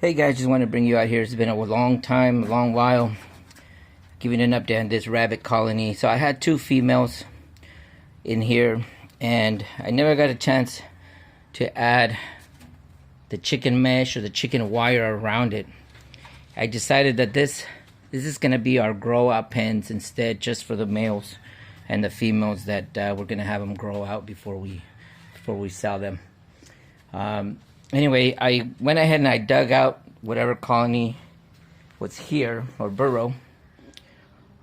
Hey guys, just want to bring you out here. It's been a long time, a long while, giving an update on this rabbit colony. So I had two females in here, and I never got a chance to add the chicken mesh or the chicken wire around it. I decided that this is going to be our grow out pens instead, just for the males and the females that we're going to have them grow out before we sell them. Anyway, I went ahead and I dug out whatever colony was here, or burrow.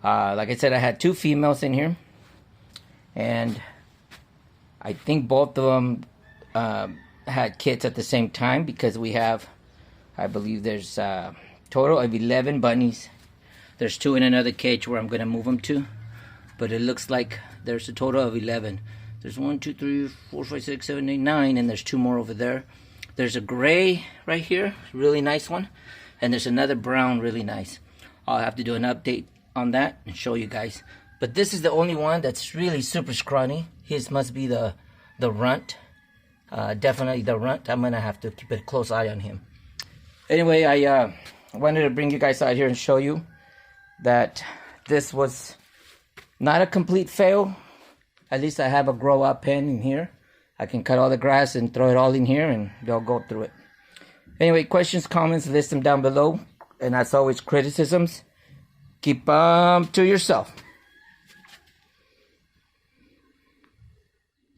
Like I said, I had two females in here, and I think both of them had kids at the same time, because we have, I believe there's a total of 11 bunnies. There's two in another cage where I'm going to move them to, but it looks like there's a total of 11. There's 1, 2, 3, 4, 5, 6, 7, 8, 9, and there's two more over there. There's a gray right here, really nice one, and there's another brown, really nice. I'll have to do an update on that and show you guys. But this is the only one that's really super scrawny. His must be the runt. Definitely the runt. I'm gonna have to keep a close eye on him. Anyway, I wanted to bring you guys out here and show you that this was not a complete fail. At least I have a grow out pen in here. I can cut all the grass and throw it all in here, and they'll go through it. Anyway, questions, comments, list them down below. And as always, criticisms, keep them to yourself.